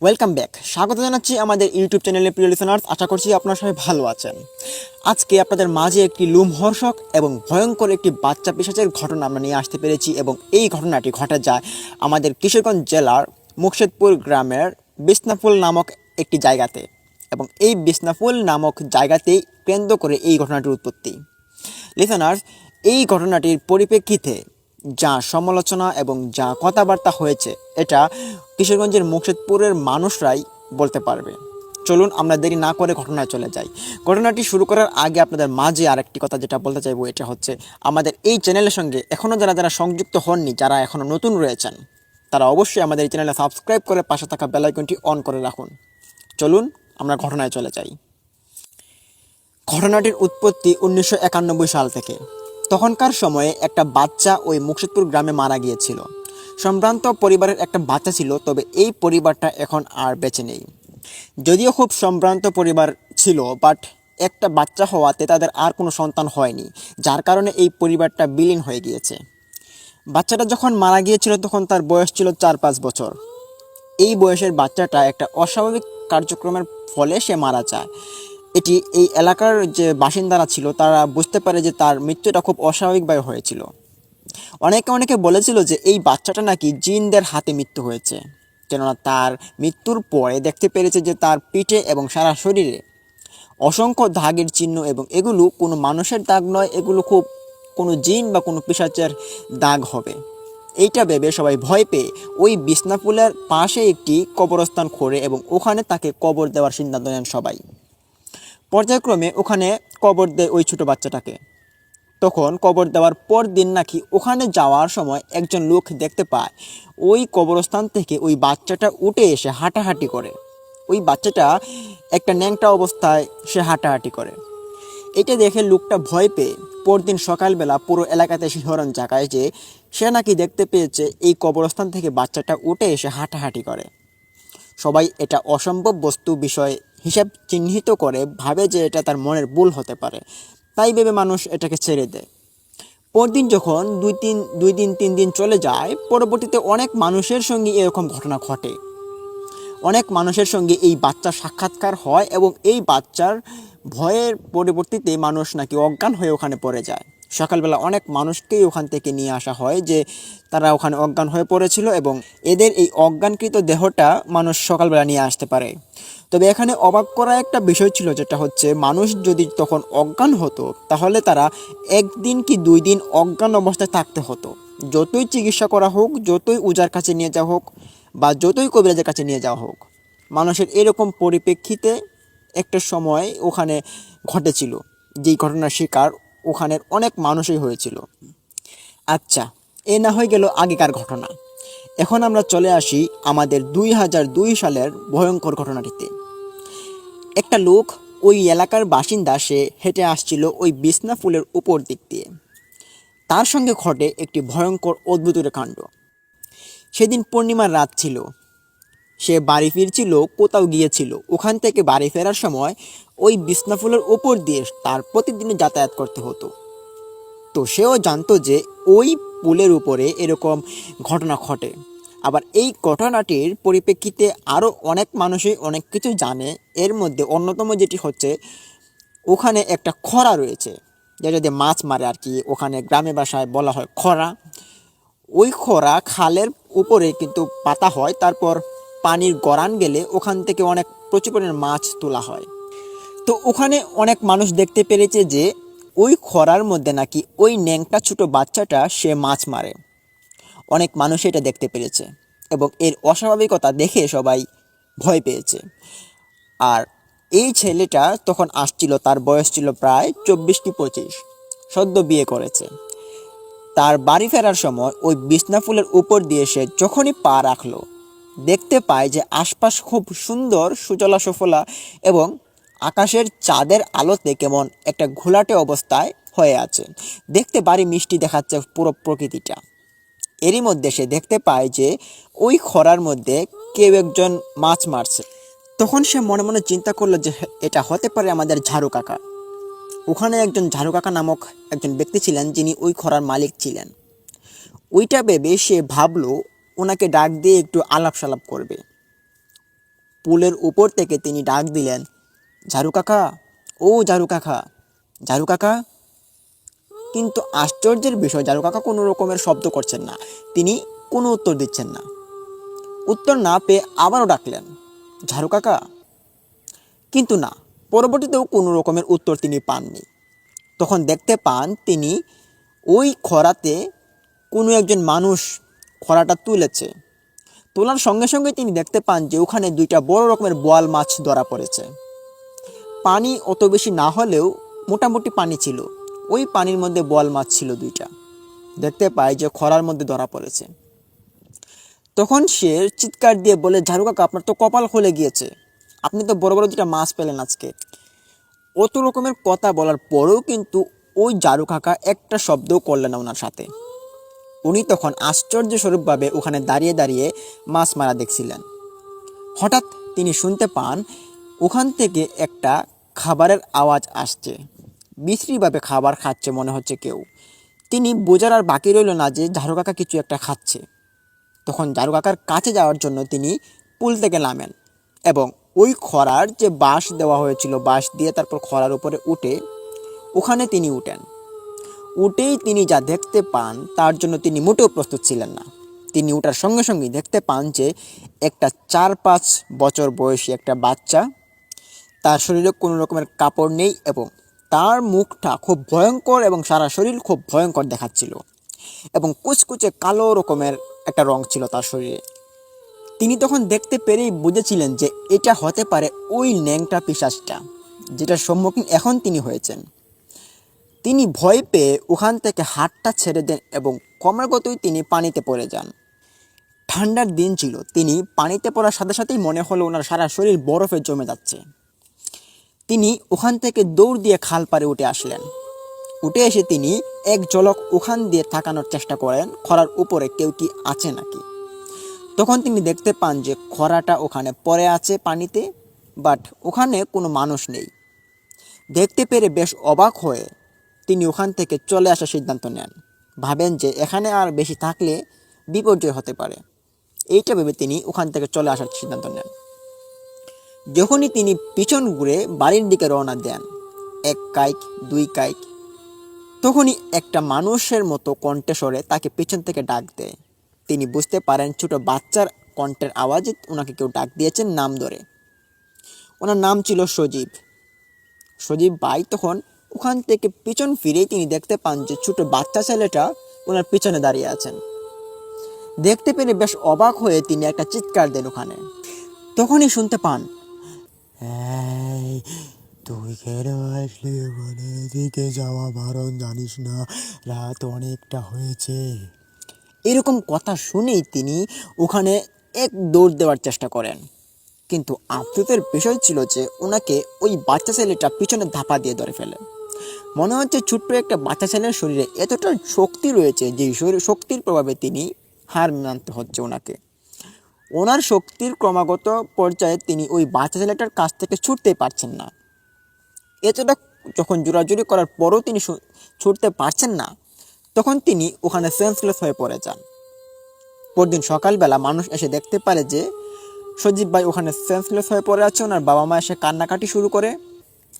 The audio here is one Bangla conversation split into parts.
Welcome back. স্বাগত জানাচ্ছি আমাদের ইউটিউব চ্যানেলে প্রিয় লিসেনার্স। আশা করছি আপনারা সবাই ভালো আছেন। আজকে আপনাদের মাঝে একটি লোমহর্ষক এবং ভয়ঙ্কর একটি বাচ্চা পিশাচের ঘটনা আমরা নিয়ে আসতে পেরেছি এবং এই ঘটনাটি ঘটে যায় আমাদের কিশোরগঞ্জ জেলার মুকশেদপুর গ্রামের বিছনাফুল নামক একটি জায়গাতে এবং এই বিছনাফুল নামক জায়গাতেই কেন্দ্র করে এই ঘটনাটির উৎপত্তি। লিসেনার্স, এই ঘটনাটির পরিপ্রেক্ষিতে যা সমালোচনা এবং যা কথাবার্তা হয়েছে এটা কিশোরগঞ্জের মুকশেদপুরের মানুষরাই বলতে পারবে। চলুন আমরা দেরি না করে ঘটনায় চলে যাই। ঘটনাটি শুরু করার আগে আপনাদের মাঝে আরেকটি কথা যেটা বলতে চাইবো, এটা হচ্ছে আমাদের এই চ্যানেলের সঙ্গে এখনও যারা সংযুক্ত হননি, যারা এখনও নতুন রয়েছেন, তারা অবশ্যই আমাদের এই চ্যানেলে সাবস্ক্রাইব করে পাশে থাকা বেল আইকনটি অন করে রাখুন। চলুন আমরা ঘটনায় চলে যাই। ঘটনাটির উৎপত্তি 1991 সাল থেকে। তখনকার সময়ে একটা বাচ্চা ওই মুকশেদপুর গ্রামে মারা গিয়েছিল। সম্ভ্রান্ত পরিবারের একটা বাচ্চা ছিল, তবে এই পরিবারটা এখন আর বেঁচে নেই। যদিও খুব সম্ভ্রান্ত পরিবার ছিল, বাট একটা বাচ্চা হওয়াতে তাদের আর কোনো সন্তান হয়নি, যার কারণে এই পরিবারটা বিলীন হয়ে গিয়েছে। বাচ্চাটা যখন মারা গিয়েছিল তখন তার বয়স ছিল 4-5 বছর। এই বয়সের বাচ্চাটা একটা অস্বাভাবিক কার্যক্রমের ফলে সে মারা যায়। এটি এই এলাকার যে বাসিন্দারা ছিল তারা বুঝতে পারে যে তার মৃত্যুটা খুব অস্বাভাবিকভাবে হয়েছিল। অনেকে বলেছিল যে এই বাচ্চাটা নাকি জিনদের হাতে মৃত্যু হয়েছে, কেননা তার মৃত্যুর পরে দেখতে পেরেছে যে তার পিঠে এবং সারা শরীরে অসংখ্য দাগের চিহ্ন, এবং এগুলো কোনো মানুষের দাগ নয়, এগুলো খুব কোনো জিন বা কোনো পিশাচের দাগ হবে। এইটা ভেবে সবাই ভয় পেয়ে ওই বিছনাফুলের পাশে একটি কবরস্থান খোঁড়ে এবং ওখানে তাকে কবর দেওয়ার সিদ্ধান্ত নেন সবাই। পর্যায়ক্রমে ওখানে কবর দেয় ওই ছোট বাচ্চাটাকে। তখন কবর দেওয়ার পর দিন নাকি ওখানে যাওয়ার সময় একজন লোক দেখতে পায় ওই কবরস্থান থেকে ওই বাচ্চাটা উঠে এসে হাঁটাহাঁটি করে। ওই বাচ্চাটা একটা ন্যাংটা অবস্থায় সে হাঁটাহাঁটি করে। এটা দেখে লোকটা ভয় পেয়ে পরদিন সকালবেলা পুরো এলাকাতে শিহরণ জাগায় যে সে নাকি দেখতে পেয়েছে এই কবরস্থান থেকে বাচ্চাটা উঠে এসে হাঁটাহাঁটি করে। সবাই এটা অসম্ভব বস্তু বিষয় হিসাব চিহ্নিত করে ভাবে যে এটা তার মনের ভুল হতে পারে, তাই ভেবে মানুষ এটাকে ছেড়ে দেয়। পরদিন যখন দুই দিন 3 দিন চলে যায়, পরবর্তীতে অনেক মানুষের সঙ্গে এরকম ঘটনা ঘটে। অনেক মানুষের সঙ্গে এই বাচ্চার সাক্ষাৎকার হয় এবং এই বাচ্চার ভয়ের পরবর্তীতে মানুষ নাকি অজ্ঞান হয়ে ওখানে পড়ে যায়। সকালবেলা অনেক মানুষকেই ওখান থেকে নিয়ে আসা হয় যে তারা ওখানে অজ্ঞান হয়ে পড়েছিল এবং এদের এই অজ্ঞানকৃত দেহটা মানুষ সকালবেলা নিয়ে আসতে পারে। তবে এখানে অবাক করা একটা বিষয় ছিল, যেটা হচ্ছে মানুষ যদি তখন অজ্ঞান হতো তাহলে তারা 1 দিন কি 2 দিন অজ্ঞান অবস্থায় থাকতে হতো। যতই চিকিৎসা করা হোক, যতই উজার কাছে নিয়ে যাওয়া হোক বা যতই কবিরাজের কাছে নিয়ে যাওয়া হোক, মানুষের এরকম পরিপ্রেক্ষিতে একটা সময় ওখানে ঘটেছিল, যেই ঘটনার শিকার ওখানের অনেক মানুষই হয়েছিল। আচ্ছা, এ না হয়ে গেল আগেকার ঘটনা। এখন আমরা চলে আসি আমাদের 2002 সালের ভয়ঙ্কর ঘটনাটিতে। একটা লোক, ওই এলাকার বাসিন্দা, সে হেঁটে আসছিল ওই বিছনা ফুলের উপর দিক দিয়ে। তার সঙ্গে ঘটে একটি ভয়ঙ্কর অদ্ভুতের কাণ্ড। সেদিন পূর্ণিমার রাত ছিল। সে বাড়ি ফিরছিল, কোথাও গিয়েছিল। ওখান থেকে বাড়ি ফেরার সময় ওই বিছনা ফুলের উপর দিয়ে তার প্রতিদিন যাতায়াত করতে হতো। তো সেও জানতো যে ওই পুলের উপরে এরকম ঘটনা ঘটে। আবার এই ঘটনাটির পরিপ্রেক্ষিতে আরও অনেক মানুষই অনেক কিছু জানে। এর মধ্যে অন্যতম যেটি হচ্ছে, ওখানে একটা খরা রয়েছে, যেটা দিয়ে মাছ মারে আর কি, ওখানে গ্রামে ভাষায় বলা হয় খরা। ওই খরা খালের উপরে কিন্তু পাতা হয়, তারপর পানির গড়ান গেলে ওখান থেকে অনেক প্রচুর পরিমাণে মাছ তোলা হয়। তো ওখানে অনেক মানুষ দেখতে পেরেছে যে ওই খরার মধ্যে নাকি ওই ন্যাংটা ছোট বাচ্চাটা সে মাছ মারে। অনেক মানুষ এটা দেখতে পেরেছে এবং এর অস্বাভাবিকতা দেখে সবাই ভয় পেয়েছে। আর এই ছেলেটা তখন আসছিল, তার বয়স ছিল প্রায় 24 কি 25, সদ্য বিয়ে করেছে। তার বাড়ি ফেরার সময় ওই বিছনা ফুলের উপর দিয়ে সে যখনই পা রাখলো, দেখতে পায় যে আশপাশ খুব সুন্দর সুজলা সুফলা এবং আকাশের চাঁদের আলোতে কেমন একটা ঘোলাটে অবস্থায় হয়ে আছে। দেখতে ভারী মিষ্টি দেখাচ্ছে পুরো প্রকৃতিটা। এরই মধ্যে সে দেখতে পায় যে ওই খরার মধ্যে কেউ একজন মাছ মারছে। তখন সে মনে মনে চিন্তা করলো যে এটা হতে পারে আমাদের ঝাড়ু কাকা। ওখানে একজন ঝাড়ু কাকা নামক একজন ব্যক্তি ছিলেন, যিনি ওই খরার মালিক ছিলেন। ওইটা ভেবে সে ভাবলো ওনাকে ডাক দিয়ে একটু আলাপ সালাপ করবে। পুলের উপর থেকে তিনি ডাক দিলেন, ঝাড়ু কাকা, ও ঝাড়ু কাকা, ঝাড়ু কাকা। কিন্তু আশ্চর্যের বিষয়, ঝাড়ু কাকা কোনো রকমের শব্দ করছেন না, তিনি কোনো উত্তর দিচ্ছেন না। উত্তর না পেয়ে আবারও ডাকলেন, ঝাড়ু কাকা। কিন্তু না, পরবর্তীতেও কোনো রকমের উত্তর তিনি পাননি। তখন দেখতে পান তিনি ওই খরাতে কোনো একজন মানুষ খরাটা তুলেছে। তোলার সঙ্গে সঙ্গে তিনি দেখতে পান যে ওখানে দুইটা বড় রকমের বোয়াল মাছ ধরা পড়েছে। পানি অত বেশি না হলেও মোটামুটি পানি ছিল। ওই পানির মধ্যে বোয়াল মাছ ছিল দুইটা। দেখতে পায় যে খরার মধ্যে ধরা পড়েছে। তখন সে চিৎকার দিয়ে বলে, ঝাড়ু কাকা, আপনার তো কপাল খুলে গিয়েছে, আপনি তো বড় বড় দুটা মাছ পেলেন আজকে। অত রকমের কথা বলার পরেও কিন্তু ওই ঝাড়ু কাকা একটা শব্দও করলেন না ওনার সাথে। উনি তখন আশ্চর্যস্বরূপভাবে ওখানে দাঁড়িয়ে দাঁড়িয়ে মাছ মারা দেখছিলেন। হঠাৎ তিনি শুনতে পান ওখান থেকে একটা খাবারের আওয়াজ আসছে। বিশ্রীভাবে খাবার খাচ্ছে মনে হচ্ছে কেউ। তিনি বোঝার আর বাকি রইল না যে ঝাড়ু কাকা কিছু একটা খাচ্ছে। তখন ঝাড়ু কাকার কাছে যাওয়ার জন্য তিনি পুল থেকে নামেন এবং ওই খড়ার যে বাঁশ দেওয়া হয়েছিল, বাঁশ দিয়ে তারপর খড়ার উপরে উঠে ওখানে তিনি উঠেন। উঠেই তিনি যা দেখতে পান তার জন্য তিনি মোটেও প্রস্তুত ছিলেন না। তিনি ওঠার সঙ্গে সঙ্গেই দেখতে পান যে একটা 4-5 বছর বয়সী একটা বাচ্চা, তার শরীরে কোনো রকমের কাপড় নেই এবং তার মুখটা খুব ভয়ঙ্কর এবং সারা শরীর খুব ভয়ঙ্কর দেখাচ্ছিল এবং কুচকুচে কালো রকমের একটা রং ছিল তার শরীরে। তিনি তখন দেখতে পেরেই বুঝেছিলেন যে এটা হতে পারে ওই ন্যাংটা পিশাচটা যেটার সম্মুখীন এখন তিনি হয়েছেন। তিনি ভয় পেয়ে ওখান থেকে হাতটা ছেড়ে দেন এবং ক্রমাগতই তিনি পানিতে পড়ে যান। ঠান্ডার দিন ছিল, তিনি পানিতে পড়ার সাথে সাথেই মনে হলো ওনার সারা শরীর বরফে জমে যাচ্ছে। তিনি ওখান থেকে দৌড় দিয়ে খাল পাড়ে উঠে আসলেন। উঠে এসে তিনি এক ঝলক ওখান দিয়ে তাকানোর চেষ্টা করেন খরার উপরে কেউ কি আছে নাকি। তখন তিনি দেখতে পান যে খরাটা ওখানে পড়ে আছে পানিতে, বাট ওখানে কোনো মানুষ নেই। দেখতে পেরে বেশ অবাক হয়ে তিনি ওখান থেকে চলে আসার সিদ্ধান্ত নেন। ভাবেন যে এখানে আর বেশি থাকলে বিপর্যয় হতে পারে। এইটা ভেবে তিনি ওখান থেকে চলে আসার সিদ্ধান্ত নেন। যখনই তিনি পিছন ঘুরে বাড়ির দিকে রওনা দেন, 1 কাইক 2 কাইক, তখনই একটা মানুষের মতো কণ্ঠস্বরে তাকে পিছন থেকে ডাক দেয়। তিনি বুঝতে পারেন ছোট বাচ্চার কণ্ঠের আওয়াজে ওনাকে কেউ ডাক দিয়েছেন নাম ধরে। ওনার নাম ছিল সজীব। সজীব ভাই তখন ওখান থেকে পিছন ফিরেই তিনি দেখতে পান যে ছোট বাচ্চা ছেলেটা ওনার পিছনে দাঁড়িয়ে আছেন। দেখতে পেরে বেশ অবাক হয়ে তিনি একটা চিৎকার দেন ওখানে। তখনই শুনতে পান, এই তুই কেন আসলি বলে, এদিকে যাওয়া বারণ, জানিস না রাত অনেকটা হয়েছে। এরকম কথা শুনেই তিনি ওখানে এক দৌড় দেওয়ার চেষ্টা করেন। কিন্তু আফসোসের বিষয় ছিল যে ওনাকে ওই বাচ্চা ছেলেটা পিছনে ধাপা দিয়ে ধরে ফেলে। মনে হচ্ছে ছোট্ট একটা বাচ্চা ছেলের শরীরে এতটা শক্তি রয়েছে যে শক্তির প্রভাবে তিনি হার মানতে হচ্ছে ওনাকে। ওনার শক্তির ক্রমাগত পর্যায়ে তিনি ওই বাচ্চা ছেলেটার কাছ থেকে ছুটতে পারছেন না। এতটা যখন জোরাজুরি করার পরও তিনি ছুটতে পারছেন না, তখন তিনি ওখানে সেন্সলেস হয়ে পড়ে যান। পরদিন সকালবেলা মানুষ এসে দেখতে পারে যে সজীব ভাই ওখানে সেন্সলেস হয়ে পড়ে আছে। ওনার বাবা মা এসে কান্নাকাটি শুরু করে।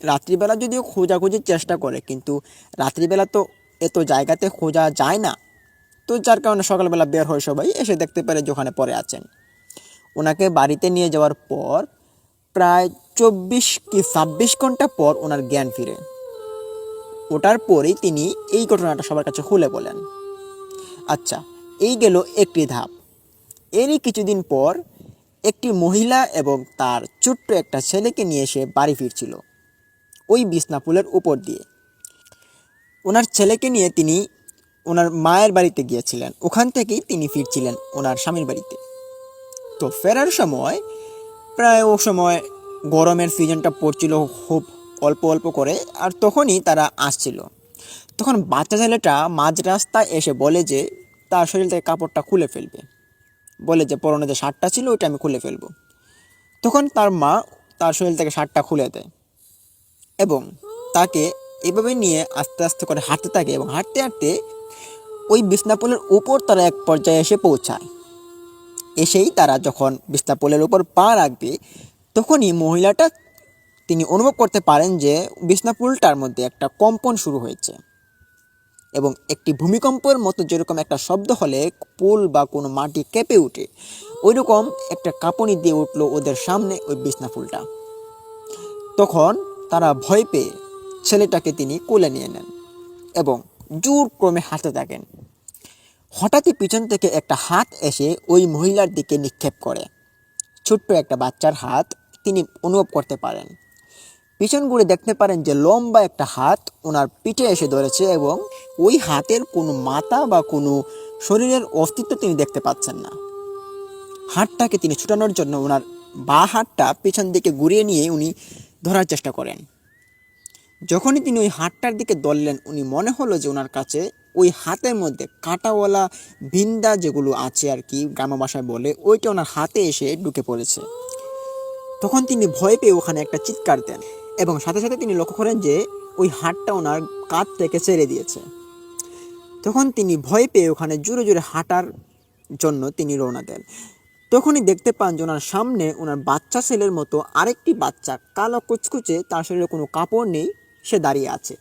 রাত্রিবেলা যদিও খোঁজাখুঁজির চেষ্টা করে, কিন্তু রাত্রিবেলা তো এত জায়গাতে খোঁজা যায় না, তো যার কারণে সকালবেলা বের হয় সবাই, এসে দেখতে পারে যে ওখানে পড়ে আছেন। ওনাকে বাড়িতে নিয়ে যাওয়ার পর প্রায় 24 কি 26 ঘন্টা পর ওনার জ্ঞান ফিরে। ওটার পরেই তিনি এই ঘটনাটা সবার কাছে খুলে বলেন। আচ্ছা, এই গেল একটি ধাপ। এরই কিছুদিন পর একটি মহিলা এবং তার ছোট্ট একটা ছেলেকে নিয়ে এসে বাড়ি ফিরছিল ওই বিছনাপুলের উপর দিয়ে। ওনার ছেলেকে নিয়ে তিনি ওনার মায়ের বাড়িতে গিয়েছিলেন। ওখান থেকেই তিনি ফিরছিলেন ওনার স্বামীর বাড়িতে। তো ফেরার সময় প্রায় ও সময় গরমের সিজনটা পড়ছিল খুব অল্প অল্প করে, আর তখনই তারা আসছিল। তখন বাচ্চা ছেলেটা মাঝ রাস্তায় এসে বলে যে তার শরীর থেকে কাপড়টা খুলে ফেলবে, বলে যে পরনে যে শার্টটা ছিল ওইটা আমি খুলে ফেলবো। তখন তার মা তার শরীর থেকে শার্টটা খুলে দেয় এবং তাকে এভাবে নিয়ে আস্তে আস্তে করে হাঁটতে থাকে এবং হাঁটতে হাঁটতে ওই বিছনাপুলের উপর তারা এক পর্যায়ে এসে পৌঁছায়। এসেই তারা যখন বিছনাপুলের উপর পা রাখবে, তখনই মহিলাটা তিনি অনুভব করতে পারেন যে বিছনাপুলটার মধ্যে একটা কম্পন শুরু হয়েছে এবং একটি ভূমিকম্পের মতো যেরকম একটা শব্দ হলে পুল বা কোনো মাটি কেঁপে ওঠে, ওইরকম একটা কাঁপুনি দিয়ে উঠলো ওদের সামনে ওই বিছনাপুলটা। তখন তারা ভয় পেয়ে ছেলেটাকে তিনি কোলে নিয়ে নেন এবং জোর ক্রমে হাঁটতে থাকেন। হঠাৎই পিছন থেকে একটা হাত এসে ওই মহিলার দিকে নিক্ষেপ করে। ছোট্ট একটা বাচ্চার হাত তিনি অনুভব করতে পারেন। পিছন ঘুরে দেখতে পারেন যে লম্বা একটা হাত ওনার পিঠে এসে ধরেছে এবং ওই হাতের কোনো মাথা বা কোনো শরীরের অস্তিত্ব তিনি দেখতে পাচ্ছেন না। হাতটাকে তিনি ছুটানোর জন্য ওনার বাঁ হাতটা পিছন দিকে ঘুরিয়ে নিয়ে উনি ধরার চেষ্টা করেন। যখনই তিনি ওই হাতটার দিকে ধরলেন, উনি মনে হলো যে ওনার কাছে ওই হাতের মধ্যে কাঁটাওয়ালা বিন্দা যেগুলো আছে আর কি, গ্রাম্য ভাষায় বলে, ওইটা ওনার হাতে এসে ঢুকে পড়েছে। তখন তিনি ভয় পেয়ে ওখানে একটা চিৎকার দেন এবং সাথে সাথে তিনি লক্ষ্য করেন যে ওই হাতটা ওনার কাঁধ থেকে ছেড়ে দিয়েছে। তখন তিনি ভয় পেয়ে ওখানে জোরে জোরে হাঁটার জন্য তিনি রওনা দেন। তখনই দেখতে পান যে ওনার সামনে ওনার বাচ্চা ছেলের মতো আরেকটি বাচ্চা, কালো কুচকুচে, তার শরীরে কোনো কাপড় নেই, সে দাঁড়িয়ে আছে।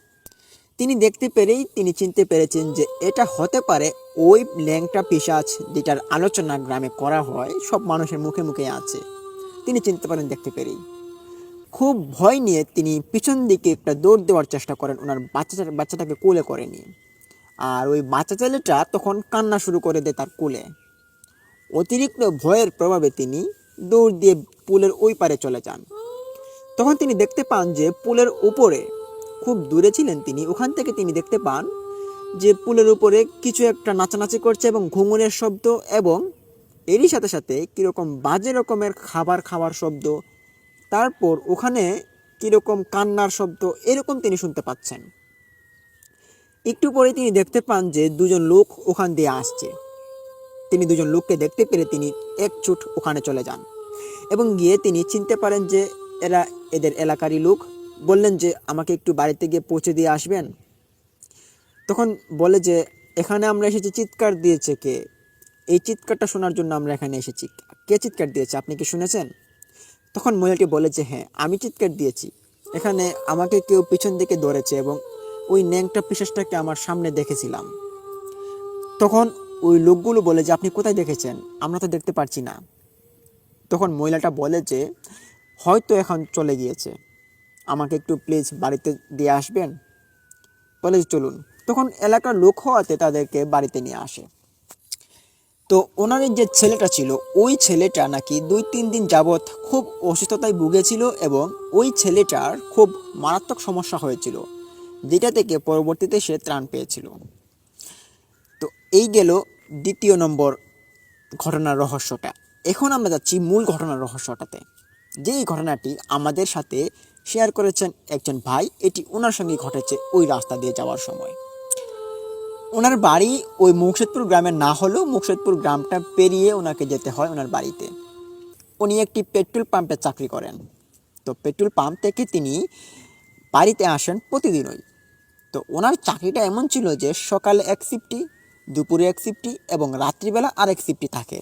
তিনি দেখতে পেরেই তিনি চিনতে পেরেছেন যে এটা হতে পারে ওই ল্যাংটা পিশাচ যেটার আলোচনা গ্রামে করা হয়, সব মানুষের মুখে মুখে আছে। তিনি চিনতে পারেন দেখতে পেরেই। খুব ভয় নিয়ে তিনি পিছন দিকে একটা দৌড় দেওয়ার চেষ্টা করেন ওনার বাচ্চাটাকে কোলে করে নিয়ে। আর ওই বাচ্চা ছেলেটা তখন কান্না শুরু করে দেয় তার কোলে। অতিরিক্ত ভয়ের প্রভাবে তিনি দৌড় দিয়ে পুলের ওই পারে চলে যান। তখন তিনি দেখতে পান যে পুলের উপরে, খুব দূরে ছিলেন তিনি, ওখান থেকে তিনি দেখতে পান যে পুলের উপরে কিছু একটা নাচানাচি করছে এবং ঘুঙুরের শব্দ, এবং এরই সাথে সাথে কীরকম বাজে রকমের খাবার খাওয়ার শব্দ, তারপর ওখানে কীরকম কান্নার শব্দ, এরকম তিনি শুনতে পাচ্ছেন। একটু পরে তিনি দেখতে পান যে দুজন লোক ওখান দিয়ে আসছে। তিনি দুজন লোককে দেখতে পেরে তিনি এক ছুট ওখানে চলে যান এবং গিয়ে তিনি চিনতে পারেন যে এরা এদের এলাকারই লোক। বললেন যে আমাকে একটু বাড়িতে গিয়ে পৌঁছে দিয়ে আসবেন। তখন বলে যে এখানে আমরা এসেছি, চিৎকার দিয়েছে কে? এই চিৎকারটা শোনার জন্য আমরা এখানে এসেছি। কে চিৎকার দিয়েছে, আপনি কি শুনেছেন? তখন মহিলাটি বলে যে হ্যাঁ, আমি চিৎকার দিয়েছি। এখানে আমাকে কেউ পিছন দিকে ধরেছে এবং ওই ন্যাংটা পিশাচটাকে আমার সামনে দেখেছিলাম। তখন ওই লোকগুলো বলে যে আপনি কোথায় দেখেছেন? আমরা তো দেখতে পারছি না। তখন মহিলাটা বলে যে হয়তো এখন চলে গিয়েছে, আমাকে একটু প্লিজ বাড়িতে দিয়ে আসবেন। বলে চলুন। তখন এলাকার লোক হওয়াতে তাদেরকে বাড়িতে নিয়ে আসে। তো ওনার যে ছেলেটা ছিল, ওই ছেলেটা নাকি 2-3 দিন যাবৎ খুব অসুস্থতায় ভুগেছিল এবং ওই ছেলেটার খুব মারাত্মক সমস্যা হয়েছিল, যেটা থেকে পরবর্তীতে সে ত্রাণ পেয়েছিল। তো এই গেল দ্বিতীয় নম্বর ঘটনার রহস্যটা। এখন আমরা যাচ্ছি মূল ঘটনার রহস্যটাতে। যেই ঘটনাটি আমাদের সাথে শেয়ার করেছেন একজন ভাই, এটি ওনার সঙ্গে ঘটেছে ওই রাস্তা দিয়ে যাওয়ার সময়। ওনার বাড়ি ওই মুকশেদপুর গ্রামে না হলেও মুকশেদপুর গ্রামটা পেরিয়ে ওনাকে যেতে হয় ওনার বাড়িতে। উনি একটি পেট্রোল পাম্পে চাকরি করেন। তো পেট্রোল পাম্প থেকে তিনি বাড়িতে আসেন প্রতিদিনই। তো ওনার চাকরিটা এমন ছিল যে সকালে এক শিফটি, দুপুরে এক শিফটি এবং রাত্রিবেলা আরেক শিফটি থাকে,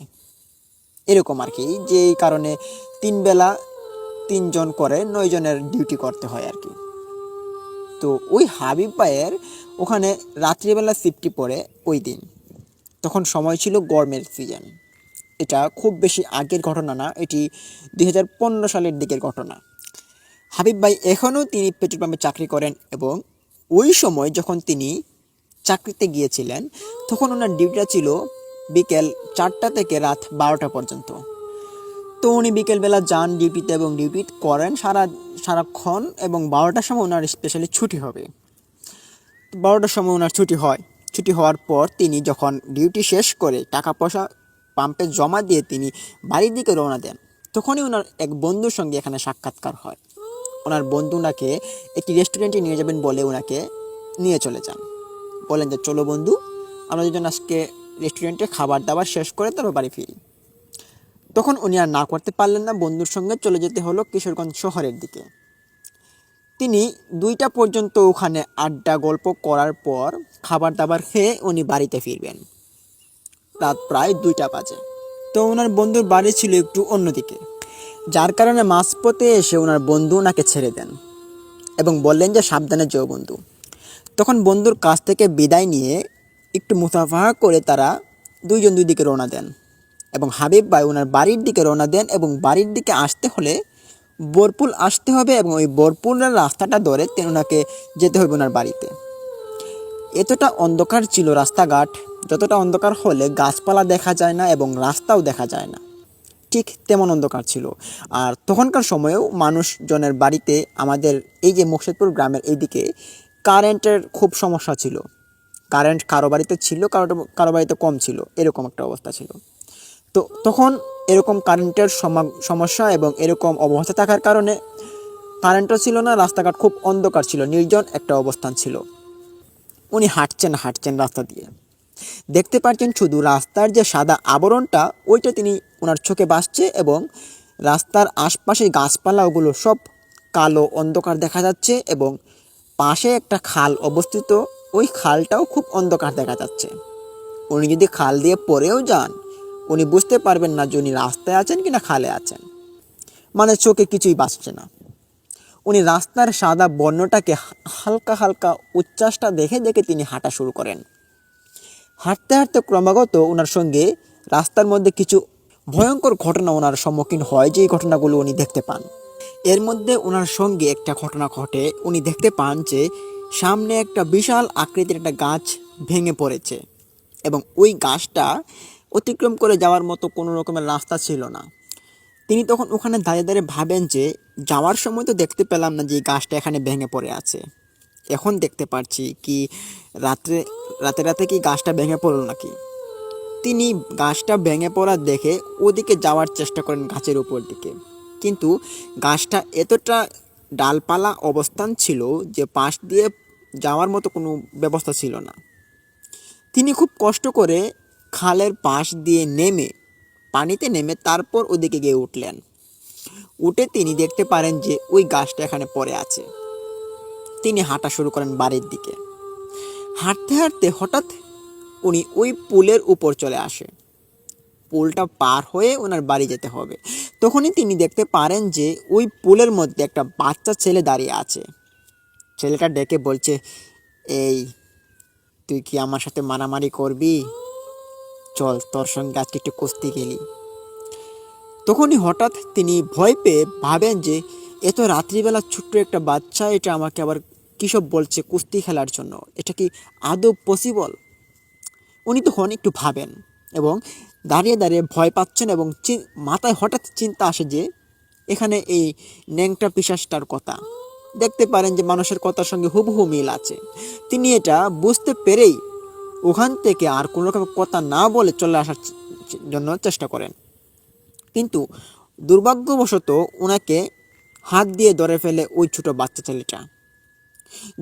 এরকম আর কি। যেই কারণে 3 বেলা 3 জন করে 9 জনের ডিউটি করতে হয় আর কি। তো ওই হাবিব ভাইয়ের ওখানে রাত্রিবেলা শিফটি পড়ে ওই দিন। তখন সময় ছিল গরমের সিজন। এটা খুব বেশি আগের ঘটনা না, এটি 2015 সালের দিকের ঘটনা। হাবিব ভাই এখনও তিনি পেট্রোল পাম্পে চাকরি করেন এবং ওই সময় যখন তিনি চাকরিতে গিয়েছিলেন তখন ওনার ডিউটিটা ছিল বিকেল 4টা থেকে রাত 12টা পর্যন্ত। তো উনি বিকেলবেলা যান ডিউটিতে এবং ডিউটি করেন সারাক্ষণ এবং 12টার সময় ওনার স্পেশালি ছুটি হবে। 12টার সময় ওনার ছুটি হয়। ছুটি হওয়ার পর তিনি যখন ডিউটি শেষ করে টাকা পয়সা পাম্পে জমা দিয়ে তিনি বাড়ির দিকে রওনা দেন, তখনই ওনার এক বন্ধুর সঙ্গে এখানে সাক্ষাৎকার হয়। ওনার বন্ধু ওনাকে একটি রেস্টুরেন্টে নিয়ে যাবেন বলে ওনাকে নিয়ে চলে যান। বলেন যে চলো বন্ধু, আমরা দুজন আজকে রেস্টুরেন্টে খাবার দাবার শেষ করে তারপর বাড়ি ফিরি। তখন উনি আর না করতে পারলেন না, বন্ধুর সঙ্গে চলে যেতে হলো কিশোরগঞ্জ শহরের দিকে। তিনি 2টা পর্যন্ত ওখানে আড্ডা গল্প করার পর খাবার দাবার খেয়ে উনি বাড়িতে ফিরবেন। রাত প্রায় 2টা বাজে। তো ওনার বন্ধুর বাড়ি ছিল একটু অন্যদিকে। যার কারণে মাঝপথে এসে ওনার বন্ধু ওনাকে ছেড়ে দেন এবং বললেন যে সাবধানে যেও বন্ধু। তখন বন্ধুর কাছ থেকে বিদায় নিয়ে একটু মুসাফাহা করে তারা দুইজন দুই দিকে রওনা দেন এবং হাবিব ভাই ওনার বাড়ির দিকে রওনা দেন এবং বাড়ির দিকে আসতে হলে বোরপুল আসতে হবে এবং ওই বোরপুলের রাস্তাটা ধরে ওনাকে যেতে হবে ওনার বাড়িতে। এতটা অন্ধকার ছিল রাস্তাঘাট, যতটা অন্ধকার হলে গাছপালা দেখা যায় না এবং রাস্তাও দেখা যায় না, ঠিক তেমন অন্ধকার ছিল। আর তখনকার সময়েও মানুষজনের বাড়িতে আমাদের এই যে মুর্শিদপুর গ্রামের এইদিকে কারেন্টের খুব সমস্যা ছিল। কারেন্ট কারো বাড়িতে ছিল, কারো বাড়িতে কম ছিল, এরকম একটা অবস্থা ছিল। তো তখন এরকম কারেন্টের সমস্যা এবং এরকম অবস্থা থাকার কারণে কারেন্টও ছিল না, রাস্তাঘাট খুব অন্ধকার ছিল, নির্জন একটা অবস্থান ছিল। উনি হাঁটছেন রাস্তা দিয়ে, দেখতে পাচ্ছেন শুধু রাস্তার যে সাদা আবরণটা ওইটা তিনি ওনার চোখে ভাসছে এবং রাস্তার আশপাশে গাছপালা ওগুলো সব কালো অন্ধকার দেখা যাচ্ছে এবং পাশে একটা খাল অবস্থিত, ওই খালটাও খুব অন্ধকার দেখা যাচ্ছে। উনি যদি খাল দিয়ে পড়েও যান উনি বুঝতে পারবেন না যে উনি রাস্তায় আছেন কিনা খালে আছেন, মানে চোখে কিছুই বাঁচছে না। উনি রাস্তার সাদা বর্ণটাকে হালকা হালকা উচ্ছ্বাসটা দেখে দেখে তিনি হাঁটা শুরু করেন। হাঁটতে হাঁটতে ক্রমাগত ওনার সঙ্গে রাস্তার মধ্যে কিছু ভয়ঙ্কর ঘটনা ওনার সম্মুখীন হয়, যেই ঘটনাগুলো উনি দেখতে পান। এর মধ্যে ওনার সঙ্গে একটা ঘটনা ঘটে, উনি দেখতে পান যে সামনে একটা বিশাল আকৃতির একটা গাছ ভেঙে পড়েছে এবং ওই গাছটা অতিক্রম করে যাওয়ার মতো কোনো রকমের রাস্তা ছিল না। তিনি তখন ওখানে দাঁড়িয়ে দাঁড়িয়ে ভাবেন যে যাওয়ার সময় তো দেখতে পেলাম না যে এই গাছটা এখানে ভেঙে পড়ে আছে, এখন দেখতে পাচ্ছি কি রাত্রে রাতে রাতে কি গাছটা ভেঙে পড়লো নাকি। তিনি গাছটা ভেঙে পড়া দেখে ওদিকে যাওয়ার চেষ্টা করেন গাছের উপর দিকে, কিন্তু গাছটা এতটা ডালপালা অবস্থান ছিল যে পাশ দিয়ে যাওয়ার মতো কোনো ব্যবস্থা ছিল না। তিনি খুব কষ্ট করে খালের পাশ দিয়ে নেমে পানিতে নেমে তারপর ওদিকে গিয়ে উঠলেন। উঠে তিনি দেখতে পারেন যে ওই গাছটা এখানে পড়ে আছে। তিনি হাঁটা শুরু করেন বাড়ির দিকে। হাঁটতে হাঁটতে হঠাৎ উনি ওই পুলের উপর চলে আসে। পুলটা পার হয়ে ওনার বাড়ি যেতে হবে। তখনই তিনি দেখতে পারেন যে ওই পুলের মধ্যে একটা বাচ্চা ছেলে দাঁড়িয়ে আছে। ছেলেটা ডেকে বলছে, এই তুই কি আমার সাথে মারামারি করবি? চল তোর সঙ্গে আজকে একটু কুস্তি খেলি। তখনই হঠাৎ তিনি ভয় পেয়ে ভাবেন যে এত রাত্রিবেলা ছোট্ট একটা বাচ্চা এটা আমাকে আবার কিসব বলছে কুস্তি খেলার জন্য, এটা কি আদৌ পসিবল? উনি তখন একটু ভাবেন এবং দাঁড়িয়ে দাঁড়িয়ে ভয় পাচ্ছেন এবং মাথায় হঠাৎ চিন্তা আসে যে এখানে এই ন্যাংটা পিশাচটার কথা দেখতে পারেন যে মানুষের কথার সঙ্গে হুবহু মিল আছে। তিনি এটা বুঝতে পেরেই ওখান থেকে আর কোনো রকম কথা না বলে চলে আসার জন্য চেষ্টা করেন, কিন্তু দুর্ভাগ্যবশত ওনাকে হাত দিয়ে ধরে ফেলে ওই ছোট বাচ্চা ছেলেটা।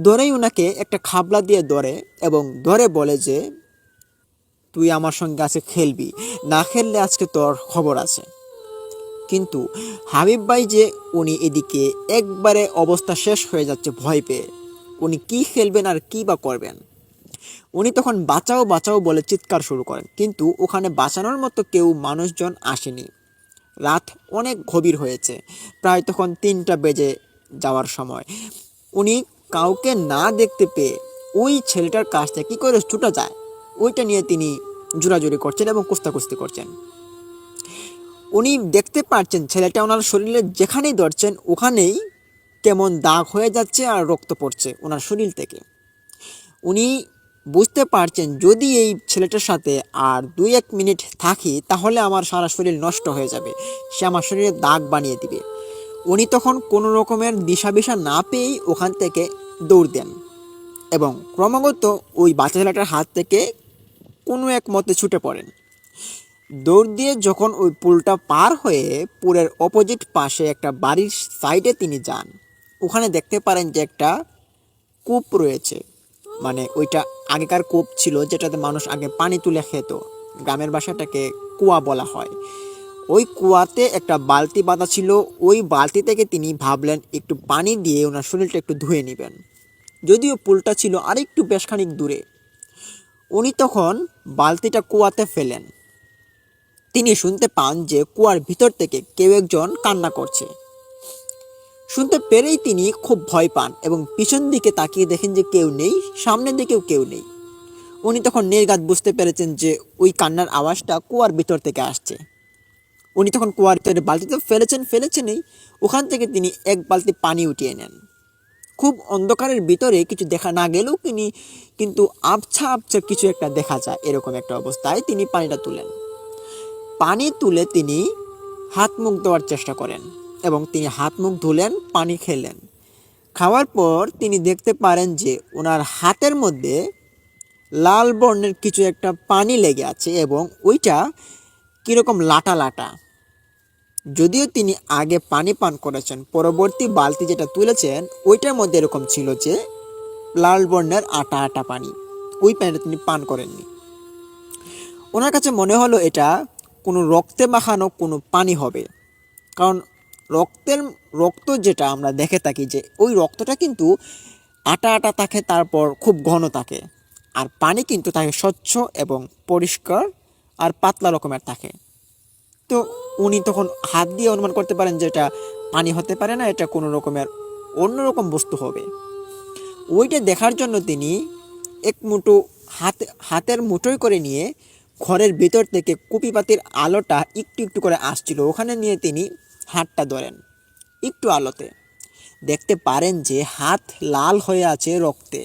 ধরেই ওনাকে একটা খাবলা দিয়ে ধরে এবং ধরে বলে যে তুই আমার সঙ্গে আজকে খেলবি, না খেললে আজকে তোর খবর আছে। কিন্তু হাবিব ভাই যে উনি এদিকে একবারে অবস্থা শেষ হয়ে যাচ্ছে ভয় পেয়ে, উনি কি খেলবেন আর কি বা করবেন। উনি তখন বাঁচাও বাঁচাও বলে চিৎকার শুরু করেন, কিন্তু ওখানে বাঁচানোর মতো কেউ মানুষজন আসেনি। রাত অনেক গভীর হয়েছে, প্রায় তখন 3টা বেজে যাওয়ার সময়। উনি কাউকে না দেখতে পেয়ে ওই ছেলেটার কাছ থেকে কী করে ছুটা যায় ওইটা নিয়ে তিনি জোরাজুরি করছেন এবং কুস্তাকুস্তি করছেন। উনি দেখতে পাচ্ছেন ছেলেটা ওনার শরীরে যেখানেই ধরছেন ওখানেই কেমন দাগ হয়ে যাচ্ছে আর রক্ত পড়ছে ওনার শরীর থেকে। উনি বুঝতে পারছেন যদি এই ছেলেটার সাথে আর 2-1 মিনিট থাকি তাহলে আমার সারা শরীর নষ্ট হয়ে যাবে, সে আমার শরীরে দাগ বানিয়ে দিবে। উনি তখন কোনো রকমের দিশা না পেয়েই ওখান থেকে দৌড় দেন এবং ক্রমাগত ওই বাচ্চা ছেলেটার হাত থেকে কোনো এক মতে ছুটে পড়েন। দৌড় দিয়ে যখন ওই পুলটা পার হয়ে পুলের অপোজিট পাশে একটা বাড়ির সাইডে তিনি যান, ওখানে দেখতে পারেন যে একটা কূপ রয়েছে। মানে ওইটা আগেকার কূপ ছিল যেটাতে মানুষ আগে পানি তুলে খেত, গ্রামের ভাষাটাকে কুয়া বলা হয়। ওই কুয়াতে একটা বালতি বাঁধা ছিল, ওই বালতি থেকে তিনি ভাবলেন একটু পানি দিয়ে ওনার শরীরটা একটু ধুয়ে নেবেন, যদিও পুলটা ছিল আরেকটু বেশ খানিক দূরে। উনি তখন বালতিটা কুয়াতে ফেলেন তিনি শুনতে পান যে কুয়ার ভিতর থেকে কেউ একজন কান্না করছে। শুনতে পেরেই তিনি খুব ভয় পান এবং পিছন দিকে তাকিয়ে দেখেন যে কেউ নেই, সামনের দিকেও কেউ নেই। উনি তখন নির্ঘাত বুঝতে পেরেছেন যে ওই কান্নার আওয়াজটা কুয়ার ভিতর থেকে আসছে। উনি তখন কুয়ার ভিতরে বালতিতে ফেলেছেনই, ওখান থেকে তিনি এক বালতি পানি উঠিয়ে নেন। খুব অন্ধকারের ভিতরে কিছু দেখা না গেলেও কিন্তু আবছা আবছা কিছু একটা দেখা যায়, এরকম একটা অবস্থায় তিনি পানিটা তুলেন। পানি তুলে তিনি হাত মুখ ধোয়ার চেষ্টা করেন এবং তিনি হাত মুখ ধুলেন, পানি খেলেন। খাওয়ার পর তিনি দেখতে পারেন যে ওনার হাতের মধ্যে লাল বর্ণের কিছু একটা পানি লেগে আছে এবং ওইটা কীরকম লাটা লাটা। যদিও তিনি আগে পানি পান করেছেন, পরবর্তী বালতি যেটা তুলেছেন ওইটার মধ্যে এরকম ছিল যে লাল বর্ণের আটা আটা পানি। ওই পানিটা তিনি পান করেননি। ওনার কাছে মনে হলো এটা কোনো রক্তে মাখানো কোনো পানি হবে, কারণ রক্ত যেটা আমরা দেখে থাকি যে ওই রক্তটা কিন্তু আটা আটা থাকে, তারপর খুব ঘন থাকে, আর পানি কিন্তু থাকে স্বচ্ছ এবং পরিষ্কার আর পাতলা রকমের থাকে। তো উনি তখন হাত দিয়ে অনুমান করতে পারেন যে এটা পানি হতে পারে না, এটা কোনো রকমের অন্যরকম বস্তু হবে। ওইটা দেখার জন্য তিনি এক মুঠো হাতের মুঠোয় করে নিয়ে ঘরের ভিতর থেকে কুপিপাতির আলোটা একটু একটু করে আসছিল, ওখানে নিয়ে তিনি হাতটা ধরেন। একটু আলোতে দেখতে পারেন যে হাত লাল হয়ে আছে রক্তে।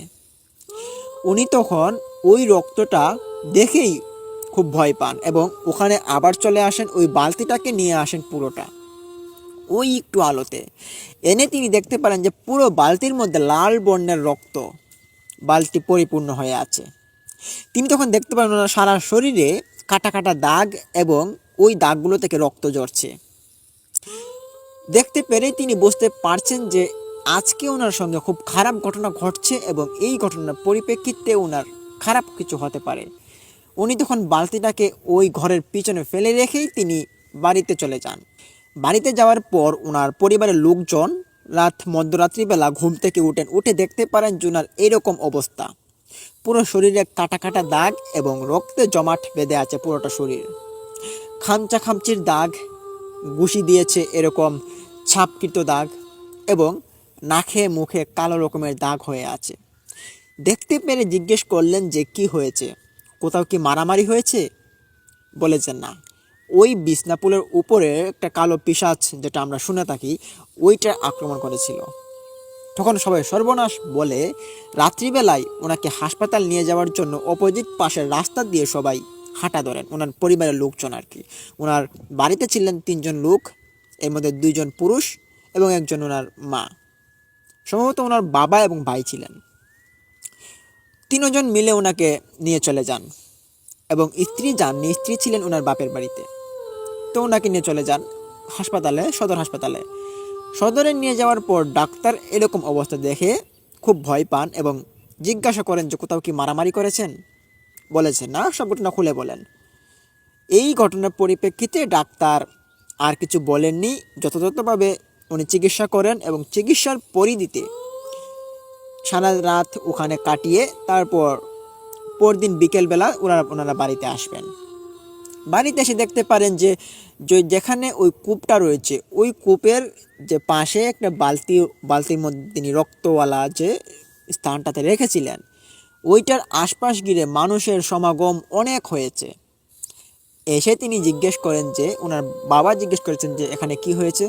উনি তখন ওই রক্তটা দেখেই খুব ভয় পান এবং ওখানে আবার চলে আসেন, ওই বালতিটাকে নিয়ে আসেন পুরোটা ওই একটু আলোতে এনে তিনি দেখতে পারেন যে পুরো বালতির মধ্যে লাল বর্ণের রক্ত, বালতি পরিপূর্ণ হয়ে আছে। তিনি তখন দেখতে পারেন ওনার সারা শরীরে কাটা কাটা দাগ এবং ওই দাগগুলো থেকে রক্ত ঝরছে। দেখতে পেরে তিনি বুঝতে পারছেন যে আজকে ওনার সঙ্গে খুব খারাপ ঘটনা ঘটছে এবং এই ঘটনার পরিপ্রেক্ষিতে ওনার খারাপ কিছু হতে পারে। উনি তখন বালতিটাকে ওই ঘরের পিছনে ফেলে রেখেই তিনি বাড়িতে চলে যান। বাড়িতে যাওয়ার পর ওনার পরিবারের লোকজন মধ্যরাত্রিবেলা ঘুম থেকে উঠে দেখতে পারেন যে ওনার এইরকম অবস্থা, পুরো শরীরে কাটা কাটা দাগ এবং রক্তে জমাট বেঁধে আছে পুরোটা শরীর। খামচা খামচির দাগ, ঘুষি দিয়েছে এরকম ছাপকৃত দাগ এবং নাকে মুখে কালো রকমের দাগ হয়ে আছে। দেখতে পেরে জিজ্ঞেস করলেন যে কি হয়েছে, কোথাও কি মারামারি হয়েছে? বলেছেন না, ওই বিছনাপুলের উপরে একটা কালো পিশাচ যেটা আমরা শুনে থাকি ওইটা আক্রমণ করেছিল। তখন সবাই সর্বনাশ বলে রাত্রিবেলায় ওনাকে হাসপাতাল নিয়ে যাওয়ার জন্য অপোজিট পাশের রাস্তা দিয়ে সবাই হাঁটা ধরেন, ওনার পরিবারের লোকজন আর কি। ওনার বাড়িতে ছিলেন 3 জন লোক, এর মধ্যে 2 জন পুরুষ এবং একজন ওনার মা, সম্ভবত ওনার বাবা এবং ভাই ছিলেন। 3 জন মিলে ওনাকে নিয়ে চলে যান এবং স্ত্রী যাননি, স্ত্রী ছিলেন ওনার বাপের বাড়িতে। তো ওনাকে নিয়ে চলে যান হাসপাতালে, সদর হাসপাতালে। সদরে নিয়ে যাওয়ার পর ডাক্তার এরকম অবস্থা দেখে খুব ভয় পান এবং জিজ্ঞাসা করেন যে কোথাও কি মারামারি করেছেন? বলেছেন না, সব ঘটনা খুলে বলেন। এই ঘটনার পরিপ্রেক্ষিতে ডাক্তার আর কিছু বলেননি, যথাযথভাবে উনি চিকিৎসা করেন এবং চিকিৎসার পরিধিতে সারা রাত ওখানে কাটিয়ে তারপর পরদিন বিকেলবেলা ওনারা বাড়িতে আসবেন। বাড়িতে এসে দেখতে পারেন যে যেখানে ওই কূপটা রয়েছে ওই কূপের যে পাশে একটা বালতির মধ্যে তিনি রক্তওয়ালা যে স্থানটাতে রেখেছিলেন ওইটার আশপাশ ঘিরে মানুষের সমাগম অনেক হয়েছে। এসে তিনি জিজ্ঞেস করেন যে ওনার বাবা জিজ্ঞেস করেছেন যে এখানে কি হয়েছে।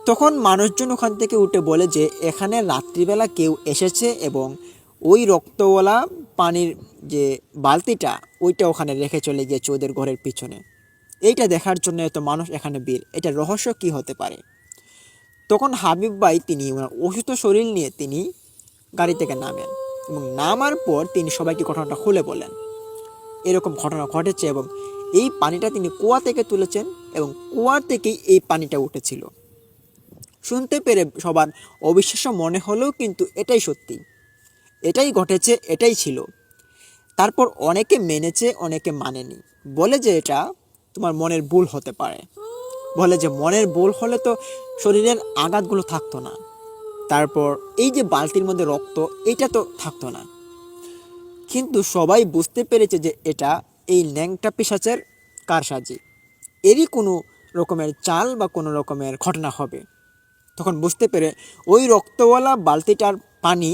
তখন মানুষজন ওখান থেকে উঠে বলে যে এখানে রাত্রিবেলা কেউ এসেছে এবং ওই রক্তওয়ালা পানির যে বালতিটা ওইটা ওখানে রেখে চলে গিয়েছে ওদের ঘরের পিছনে। এইটা দেখার জন্য এত মানুষ এখানে ভিড়, এটা রহস্য কি হতে পারে? তখন হাবিব ভাই তিনি ওনার অসুস্থ শরীর নিয়ে তিনি গাড়ি থেকে নামেন এবং নামার পর তিনি সবাইকে ঘটনাটা খুলে বলেন এরকম ঘটনা ঘটেছে এবং এই পানিটা তিনি কুয়া থেকে তুলেছেন এবং কুয়া থেকেই এই পানিটা উঠেছিল। শুনতে পেরে সবার অবিশ্বাস্য মনে হলেও কিন্তু এটাই সত্যি, এটাই ঘটেছে, এটাই ছিল। তারপর অনেকে মেনেছে, অনেকে মানেনি, বলে যে এটা তোমার মনের ভুল হতে পারে। বলে যে মনের ভুল হলে তো শরীরের আঘাতগুলো থাকতো না, তারপর এই যে বালতির মধ্যে রক্ত এটা তো থাকতো না। কিন্তু সবাই বুঝতে পেরেছে যে এটা এই ন্যাংটা পিশাচের কারসাজি, এরই কোনো রকমের চাল বা কোনো রকমের ঘটনা হবে। তখন বুঝতে পেরে ওই রক্তওয়ালা বালতিটার পানি,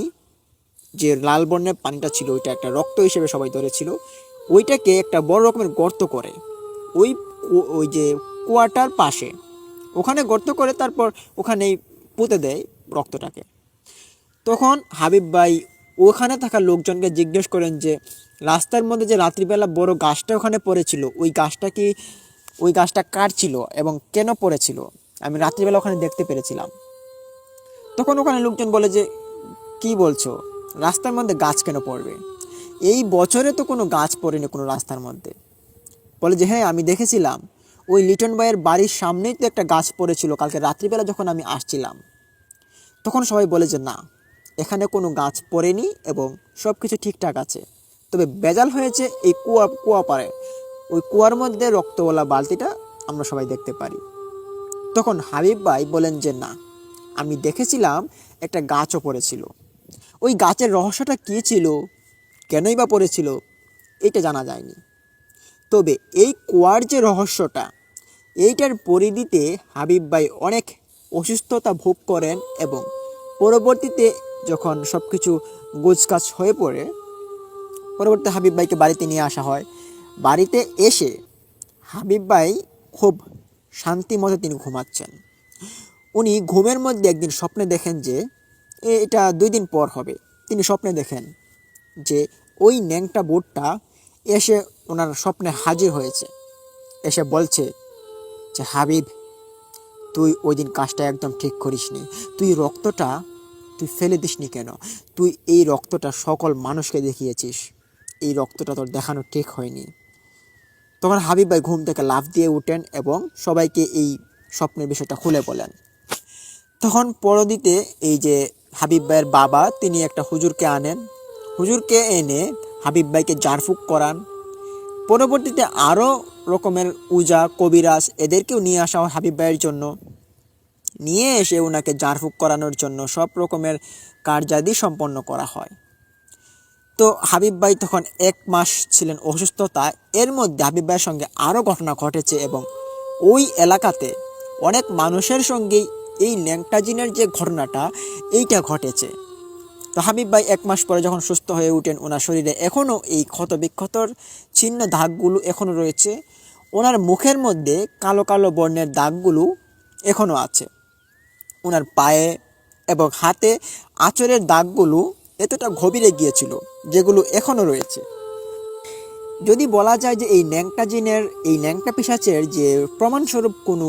যে লাল বর্ণের পানিটা ছিল ওইটা একটা রক্ত হিসেবে সবাই ধরেছিল, ওইটাকে একটা বড় রকমের গর্ত করে ওই ওই যে কুয়াটার পাশে, ওখানে গর্ত করে তারপর ওখানেই পুঁতে দেয় রক্তটাকে। তখন হাবিব ভাই ওখানে থাকা লোকজনকে জিজ্ঞেস করেন যে রাস্তার মধ্যে যে রাত্রিবেলা বড় গাছটা ওখানে পড়েছিল, ওই গাছটা কার ছিল এবং কেন পড়েছিল? আমি রাত্রিবেলা ওখানে দেখতে পেরেছিলাম। তখন ওখানে লোকজন বলে যে কি বলছো, রাস্তার মধ্যে গাছ কেন পড়বে? এই বছরে তো কোনো গাছ পড়েনি কোনো রাস্তার মধ্যে। বলে যে হ্যাঁ, আমি দেখেছিলাম ওই লিটন ভাইয়ের বাড়ির সামনেই তো একটা গাছ পড়েছিল কালকে রাত্রিবেলা যখন আমি আসছিলাম। তখন সবাই বলে যে না, এখানে কোনো গাছ পড়েনি এবং সব কিছু ঠিকঠাক আছে, তবে বেজাল হয়েছে এই কুয়া পাড়ে, ওই কুয়ার মধ্যে রক্তওয়ালা বালতিটা আমরা সবাই দেখতে পারি। তখন হাবিব ভাই বলেন যে না, আমি দেখেছিলাম একটা গাছও পড়েছিল। ওই গাছের রহস্যটা কী ছিল, কেনই বা পড়েছিল, এটা জানা যায়নি। তবে এই কুয়ার যে রহস্যটা, এইটার পরিধিতে হাবিব ভাই অনেক অসুস্থতা ভোগ করেন এবং পরবর্তীতে যখন সব কিছু গোছগাছ হয়ে পড়ে, পরবর্তীতে হাবিব ভাইকে বাড়িতে নিয়ে আসা হয়। বাড়িতে এসে হাবিব ভাই খুব শান্তি মতো তিনি ঘুমাচ্ছেন। উনি ঘুমের মধ্যে একদিন স্বপ্নে দেখেন যে এটা 2 দিন পর হবে, তিনি স্বপ্নে দেখেন যে ওই ন্যাংটা বুটটা এসে ওনার স্বপ্নে হাজির হয়েছে, এসে বলছে যে হাবিব, তুই ওই দিন কাজটা একদম ঠিক করিসনি, তুই ফেলে দিসনি কেন? তুই এই রক্তটা সকল মানুষকে দেখিয়েছিস, এই রক্তটা তোর দেখানো ঠিক হয়নি। তখন হাবিব ভাই ঘুম থেকে লাফ দিয়ে উঠেন এবং সবাইকে এই স্বপ্নের বিষয়টা খুলে বলেন। তখন পরদিতে এই যে হাবিব ভাইয়ের বাবা, তিনি একটা হুজুরকে আনেন, হুজুরকে এনে হাবিব ভাইকে ঝাড়ফুঁক করান। পরবর্তীতে আরও রকমের উজা কবিরাজ এদেরকেও নিয়ে আসা হয় হাবিব ভাইয়ের জন্য। নিয়ে এসে ওনাকে ঝাড়ফুঁক করানোর জন্য সব রকমের কার্যাদি সম্পন্ন করা হয়। তো হাবিব ভাই তখন 1 মাস ছিলেন অসুস্থতায়। এর মধ্যে হাবিব ভাইয়ের সঙ্গে আরও ঘটনা ঘটেছে এবং ওই এলাকাতে অনেক মানুষের সঙ্গেই এই ন্যাংটা জিনের যে ঘটনাটা, এইটা ঘটেছে। তো হাবিব ভাই 1 মাস পরে যখন সুস্থ হয়ে উঠেন, ওনার শরীরে এখনও এই ক্ষতবিক্ষতর ছিন্ন দাগগুলো এখনও রয়েছে। ওনার মুখের মধ্যে কালো কালো বর্ণের দাগগুলো এখনও আছে। ওনার পায়ে এবং হাতে আঁচড়ের দাগগুলো এতটা গভীরে গিয়েছিল, যেগুলো এখনও রয়েছে। যদি বলা যায় যে এই ন্যাংটা জিনের, এই ন্যাংটা পিশাচের যে প্রমাণস্বরূপ কোনো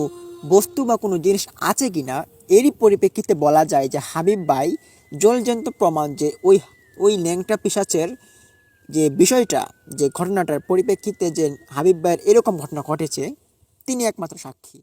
বস্তু বা কোনো জিনিস আছে কিনা, এরই পরিপ্রেক্ষিতে বলা যায় যে হাবিব ভাই জলজন্ত প্রমাণ যে ওই ন্যাংটা পিশাচের যে বিষয়টা, যে ঘটনাটার পরিপ্রেক্ষিতে যে হাবিব ভাইয়ের এরকম ঘটনা ঘটেছে, তিনি একমাত্র সাক্ষী।